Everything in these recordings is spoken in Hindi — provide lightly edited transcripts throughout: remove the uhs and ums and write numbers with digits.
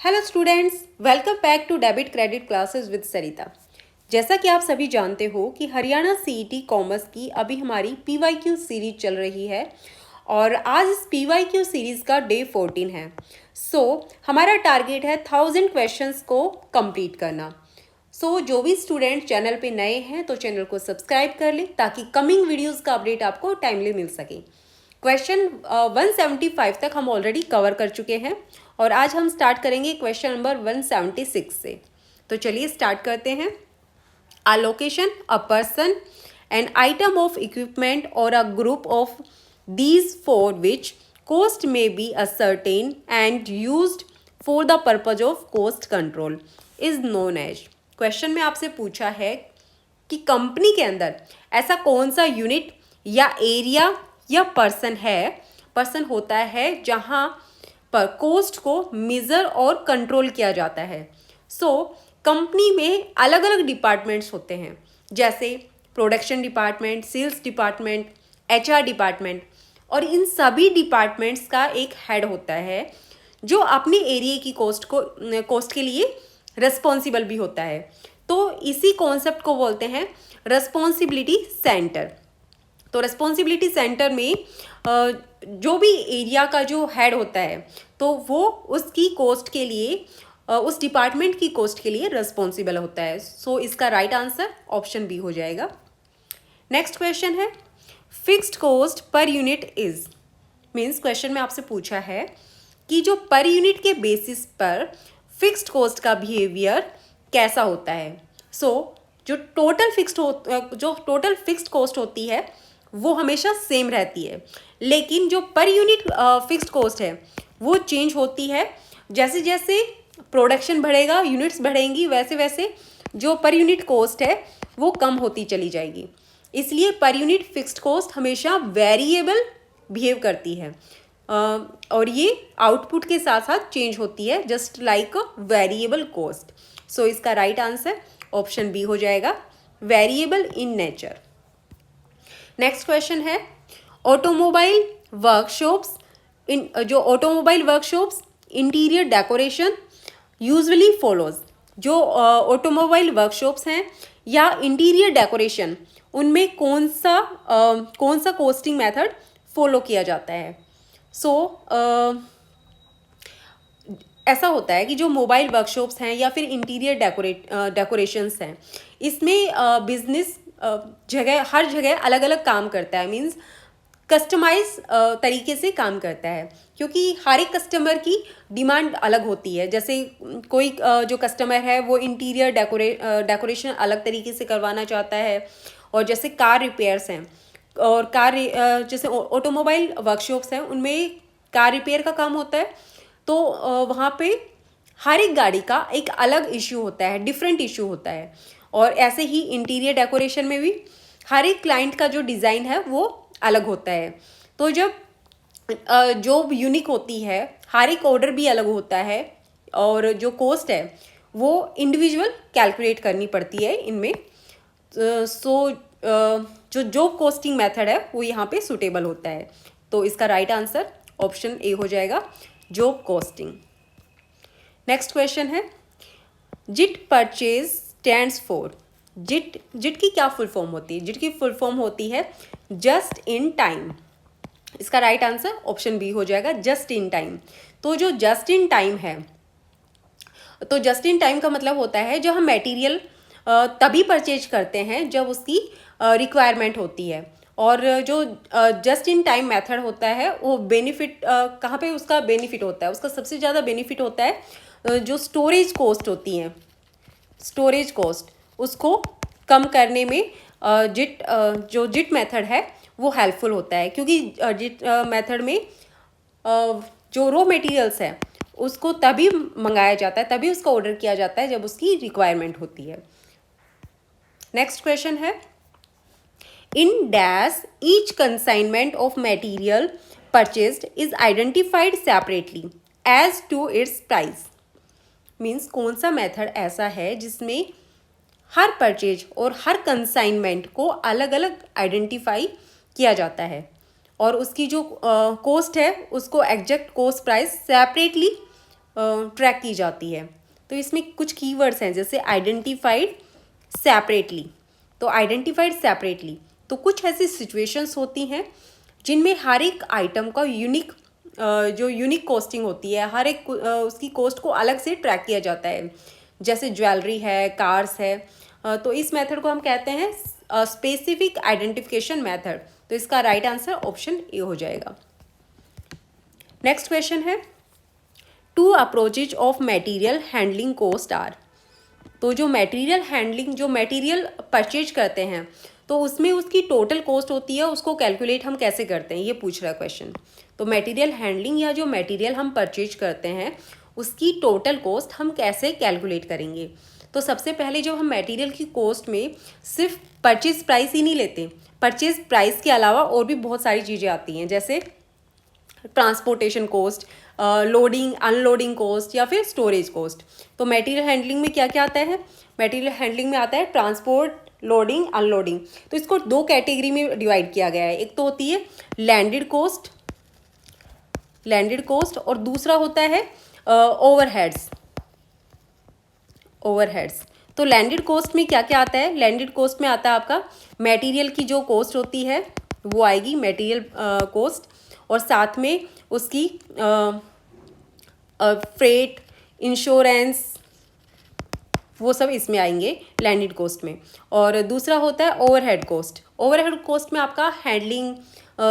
Hello students, welcome back to debit credit classes with Sarita. जैसा कि आप सभी जानते हो कि हरियाणा सीईटी कॉमर्स की अभी हमारी पीवाईक्यू सीरीज चल रही है और आज इस पीवाईक्यू सीरीज का डे 14 है। हमारा टारगेट है 1000 क्वेश्चंस को कंप्लीट करना। जो भी स्टूडेंट चैनल पे नए हैं तो चैनल को सब्सक्राइब कर लें ताकि कमिंग वीडियोस का अपडेट आपको टाइमली मिल सके। क्वेश्चन 175 तक हम ऑलरेडी कवर कर चुके हैं और आज हम स्टार्ट करेंगे क्वेश्चन नंबर 176 से। तो चलिए स्टार्ट करते हैं। A location, a person, an item of equipment or a group of these for which cost may be ascertained and used for the purpose of cost control is known as। Question में आपसे पूछा है कि कंपनी के अंदर ऐसा कौन सा यूनिट या एरिया या पर्सन होता है जहां पर कोस्ट को मेजर और कंट्रोल किया जाता है। कंपनी में अलग अलग डिपार्टमेंट्स होते हैं, जैसे production department, sales department, HR department, और इन सभी डिपार्टमेंट्स का एक हेड होता है जो अपने एरिया की कोस्ट के लिए रिस्पॉन्सिबल भी होता है। तो इसी कॉन्सेप्ट को बोलते हैं रिस्पॉन्सिबिलिटी सेंटर। तो रिस्पॉन्सिबिलिटी सेंटर में जो भी एरिया का जो हेड होता है तो वो उसकी कोस्ट के लिए उस डिपार्टमेंट की कोस्ट के लिए रिस्पॉन्सिबल होता है। इसका राइट आंसर ऑप्शन बी हो जाएगा। नेक्स्ट क्वेश्चन है fixed cost per unit is. Means question में आपसे पूछा है कि जो पर यूनिट के बेसिस पर फिक्स्ड कोस्ट का बिहेवियर कैसा होता है। जो टोटल फिक्स्ड कोस्ट होती है वो हमेशा सेम रहती है, लेकिन जो पर यूनिट फिक्स्ड कोस्ट है वो चेंज होती है। जैसे जैसे प्रोडक्शन बढ़ेगा, यूनिट्स बढ़ेंगी, वैसे वैसे जो पर यूनिट कोस्ट है वो कम होती चली जाएगी। इसलिए पर यूनिट फिक्स्ड कोस्ट हमेशा वेरिएबल बिहेव करती है और ये आउटपुट के साथ साथ चेंज होती है, just like a variable cost. इसका राइट आंसर ऑप्शन बी हो जाएगा, variable in nature. Next question है automobile workshops automobile workshops interior decoration usually follows. जो ऑटोमोबाइल वर्कशॉप्स हैं या इंटीरियर डेकोरेशन, उनमें कौन सा कोस्टिंग मेथड फॉलो किया जाता है। ऐसा होता है कि जो मोबाइल वर्कशॉप्स हैं या फिर इंटीरियर डेकोरेशंस हैं, इसमें बिजनेस हर जगह अलग अलग काम करता है। मीन्स कस्टमाइज तरीके से काम करता है, क्योंकि हर एक कस्टमर की डिमांड अलग होती है। जैसे कोई जो कस्टमर है वो इंटीरियर डेकोरेशन अलग तरीके से करवाना चाहता है, और जैसे कार रिपेयर्स हैं और जैसे ऑटोमोबाइल वर्कशॉप्स हैं उनमें कार रिपेयर का काम होता है। तो वहाँ पे हर एक गाड़ी का एक अलग इश्यू होता है, डिफरेंट इश्यू होता है। और ऐसे ही इंटीरियर डेकोरेशन में भी हर एक क्लाइंट का जो डिज़ाइन है वो अलग होता है। तो जब जो यूनिक होती है, हर एक ऑर्डर भी अलग होता है और जो कोस्ट है वो इंडिविजुअल कैलकुलेट करनी पड़ती है इनमें। जो जॉब कोस्टिंग मेथड है वो यहाँ पे सुटेबल होता है। तो इसका राइट आंसर ऑप्शन ए हो जाएगा, जॉब कोस्टिंग। नेक्स्ट क्वेश्चन है जिट परचेज स्टैंड्स फॉर। जिट की क्या फुल फॉर्म होती है। जिट की फुल फॉर्म होती है जस्ट इन टाइम। इसका राइट आंसर ऑप्शन बी हो जाएगा, जस्ट इन टाइम। तो जो जस्ट इन टाइम है, तो जस्ट इन टाइम का मतलब होता है जो हम मटेरियल तभी परचेज करते हैं जब उसकी रिक्वायरमेंट होती है। और जो जस्ट इन टाइम मेथड होता है वो बेनिफिट कहाँ पे उसका बेनिफिट होता है, उसका सबसे ज़्यादा बेनिफिट होता है जो स्टोरेज कॉस्ट होती है, स्टोरेज कॉस्ट उसको कम करने में जो जिट मेथड है वो हेल्पफुल होता है। क्योंकि जिट मेथड में जो रॉ मटेरियल्स है उसको तभी मंगाया जाता है, तभी उसका ऑर्डर किया जाता है जब उसकी रिक्वायरमेंट होती है। नेक्स्ट क्वेश्चन है in dash each consignment of material purchased is identified separately as to its price. Means कौन सा मेथड ऐसा है जिसमें हर परचेज और हर कंसाइनमेंट को अलग अलग आइडेंटिफाई किया जाता है और उसकी जो कोस्ट है उसको exact coast price separately track की जाती है। तो इसमें कुछ कीवर्ड्स हैं जैसे आइडेंटिफाइड सेपरेटली। तो आइडेंटिफाइड सेपरेटली तो कुछ ऐसी सिचुएशंस होती हैं जिनमें हर एक आइटम का यूनिक जो यूनिक कॉस्टिंग होती है, हर एक उसकी कॉस्ट को अलग से ट्रैक किया जाता है। जैसे ज्वेलरी है, कार्स है, तो इस मेथड को हम कहते हैं स्पेसिफिक आइडेंटिफिकेशन मेथड। तो इसका राइट आंसर ऑप्शन ए हो जाएगा। नेक्स्ट क्वेश्चन है, two approaches of material handling cost are. तो जो मटेरियल हैंडलिंग, जो मटेरियल परचेज करते हैं तो उसमें उसकी टोटल कॉस्ट होती है, उसको कैलकुलेट हम कैसे करते हैं, ये पूछ रहा है क्वेश्चन। तो मटेरियल हैंडलिंग या जो मटेरियल हम परचेज करते हैं उसकी टोटल कॉस्ट हम कैसे कैलकुलेट करेंगे। तो सबसे पहले जब हम मटेरियल की कॉस्ट में सिर्फ परचेज प्राइस ही नहीं लेते, परचेज प्राइस के अलावा और भी बहुत सारी चीज़ें आती हैं, जैसे transportation cost, loading unloading cost या फिर स्टोरेज कॉस्ट। तो मटेरियल हैंडलिंग में क्या क्या आता है, मटेरियल हैंडलिंग में आता है ट्रांसपोर्ट, लोडिंग, अनलोडिंग। तो इसको दो कैटेगरी में डिवाइड किया गया है। एक तो होती है लैंडेड कॉस्ट, लैंडेड कॉस्ट, और दूसरा होता है ओवरहेड्स, ओवरहेड्स। तो लैंडेड कॉस्ट में क्या क्या आता है, लैंडेड कॉस्ट में आता है आपका मटेरियल की जो कॉस्ट होती है वो आएगी मटेरियल कॉस्ट, और साथ में उसकी फ्रेट, इंश्योरेंस, वो सब इसमें आएंगे लैंडेड कॉस्ट में। और दूसरा होता है ओवरहेड कॉस्ट। ओवरहेड कॉस्ट में आपका हैंडलिंग,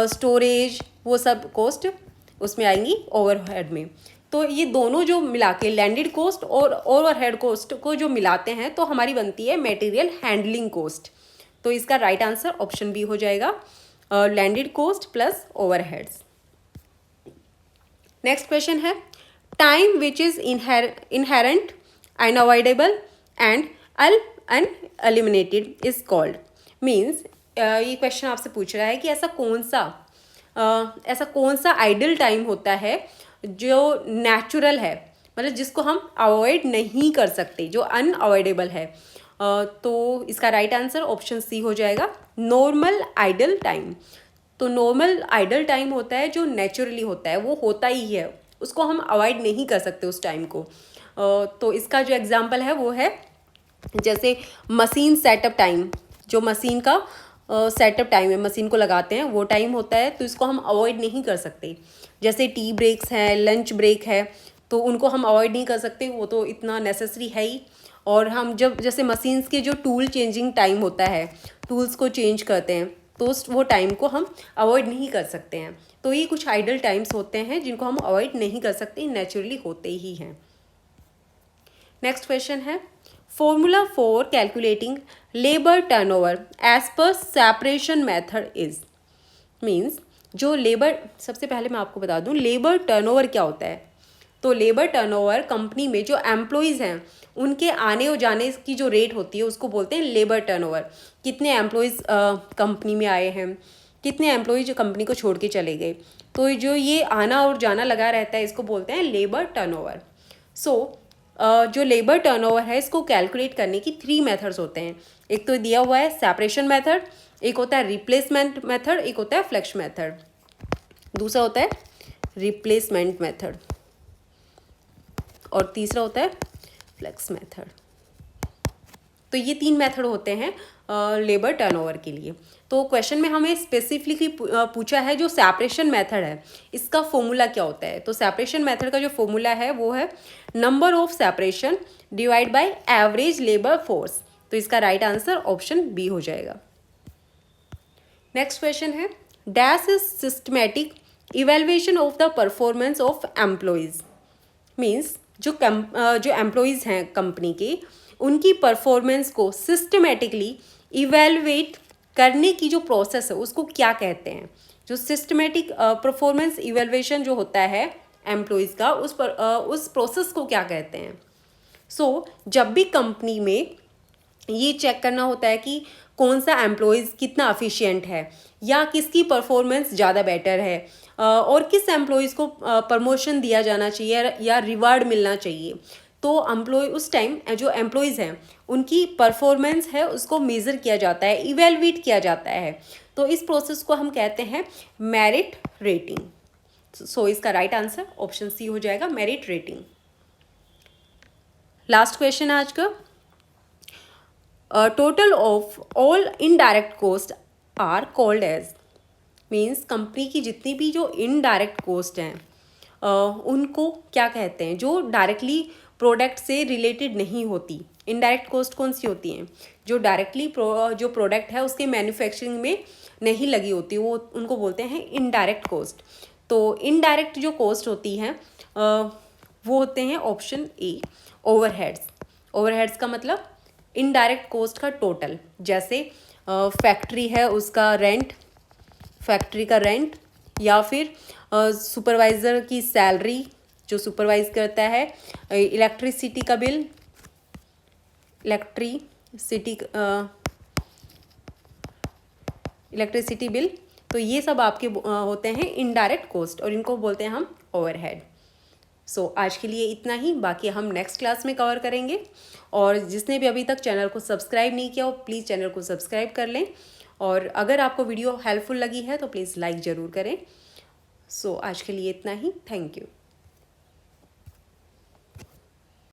स्टोरेज, वो सब कॉस्ट उसमें आएंगी ओवरहेड में। तो ये दोनों जो मिला के लैंडेड कॉस्ट और ओवरहेड कॉस्ट को जो मिलाते हैं तो हमारी बनती है मटेरियल हैंडलिंग कॉस्ट। तो इसका राइट आंसर ऑप्शन बी हो जाएगा, landed cost plus overheads. Next question है, time which is inherent, unavoidable and uneliminated is called. Means ये क्वेश्चन आपसे पूछ रहा है कि ऐसा कौन सा आइडल टाइम होता है जो नेचुरल है, मतलब जिसको हम अवॉइड नहीं कर सकते, जो अनअवॉइडेबल है। तो इसका राइट आंसर ऑप्शन सी हो जाएगा, नॉर्मल आइडल टाइम। तो नॉर्मल आइडल टाइम होता है जो नेचुरली होता है, वो होता ही है, उसको हम अवॉइड नहीं कर सकते उस टाइम को। तो इसका जो एग्जांपल है वो है जैसे मशीन सेटअप टाइम, जो मशीन का सेटअप टाइम है, मशीन को लगाते हैं वो टाइम होता है, तो इसको हम अवॉइड नहीं कर सकते। जैसे टी ब्रेक्स हैं, लंच ब्रेक है, तो उनको हम अवॉइड नहीं कर सकते, वो तो इतना नेसेसरी है ही। और हम जब जैसे मशीन्स के जो टूल चेंजिंग टाइम होता है, टूल्स को चेंज करते हैं, तो वो टाइम को हम अवॉइड नहीं कर सकते हैं। तो ये कुछ आइडल टाइम्स होते हैं जिनको हम अवॉइड नहीं कर सकते, नेचुरली होते ही हैं। नेक्स्ट क्वेश्चन है, formula for calculating labour turnover as per separation method is. Means जो लेबर, सबसे पहले मैं आपको बता दूं लेबर टर्नओवर क्या होता है। तो लेबर टर्नओवर कंपनी में जो एम्प्लॉयज़ हैं उनके आने और जाने की जो रेट होती है उसको बोलते हैं लेबर टर्नओवर। कितने एम्प्लॉयज़ कंपनी में आए हैं, कितने एम्प्लॉयज़ जो कंपनी को छोड़ के चले गए, तो जो ये आना और जाना लगा रहता है इसको बोलते हैं लेबर टर्नओवर। सो जो लेबर टर्नओवर है इसको कैलकुलेट करने की 3 मेथड्स होते हैं। एक तो दिया हुआ है सेपरेशन मेथड, एक होता है रिप्लेसमेंट मेथड, एक होता है फ्लेक्स मेथड, दूसरा होता है रिप्लेसमेंट मेथड, और तीसरा होता है फ्लेक्स मेथड। तो ये 3 मेथड होते हैं लेबर टर्नओवर के लिए। तो क्वेश्चन में हमें स्पेसिफिकली पूछा है जो सेपरेशन मेथड है इसका फॉर्मूला क्या होता है। तो सेपरेशन मेथड का जो फॉर्मूला है वो है number of separation divide by average labour force. तो इसका राइट आंसर ऑप्शन बी हो जाएगा। नेक्स्ट क्वेश्चन है, dash is systematic evaluation of the performance of employees. Means जो एम्प्लॉयज़ हैं कंपनी के, उनकी परफॉर्मेंस को सिस्टमेटिकली इवेलुएट करने की जो प्रोसेस है उसको क्या कहते हैं। जो सिस्टमेटिक परफॉर्मेंस इवेलुएशन जो होता है एम्प्लॉयज़ का, उस प्रोसेस को क्या कहते हैं। सो जब भी कंपनी में ये चेक करना होता है कि कौन सा एम्प्लॉयज़ कितना एफिशिएंट है या किसकी परफॉर्मेंस ज़्यादा बेटर है, और किस एम्प्लॉयज़ को प्रमोशन दिया जाना चाहिए या रिवार्ड मिलना चाहिए, तो एम्प्लॉय उस टाइम जो एम्प्लॉयज़ हैं उनकी परफॉर्मेंस है उसको मेज़र किया जाता है, इवेलुएट किया जाता है। तो इस प्रोसेस को हम कहते हैं मेरिट रेटिंग। सो इसका राइट आंसर ऑप्शन सी हो जाएगा, मेरिट रेटिंग। लास्ट क्वेश्चन आज का, total of all indirect cost are called as, means company की जितनी भी जो इनडायरेक्ट कोस्ट हैं उनको क्या कहते हैं, जो डायरेक्टली प्रोडक्ट से रिलेटेड नहीं होती। इनडायरेक्ट कॉस्ट कौन सी होती हैं, जो डायरेक्टली जो प्रोडक्ट है उसके मैन्युफैक्चरिंग में नहीं लगी होती, वो उनको बोलते हैं इनडायरेक्ट कॉस्ट। तो इनडायरेक्ट जो कॉस्ट होती हैं वो होते हैं ऑप्शन ए, ओवरहेड्स। ओवरहेड्स का मतलब इनडायरेक्ट कॉस्ट का टोटल, जैसे फैक्ट्री है उसका रेंट, फैक्ट्री का रेंट, या फिर सुपरवाइज़र की सैलरी जो सुपरवाइज करता है, इलेक्ट्रिसिटी का बिल, इलेक्ट्रिसिटी बिल। तो ये सब आपके होते हैं इनडायरेक्ट कॉस्ट और इनको बोलते हैं हम ओवरहेड। सो आज के लिए इतना ही, बाकी हम नेक्स्ट क्लास में कवर करेंगे। और जिसने भी अभी तक चैनल को सब्सक्राइब नहीं किया हो प्लीज़ चैनल को सब्सक्राइब कर लें, और अगर आपको वीडियो हेल्पफुल लगी है तो प्लीज़ लाइक ज़रूर करें। सो आज के लिए इतना ही, थैंक यू।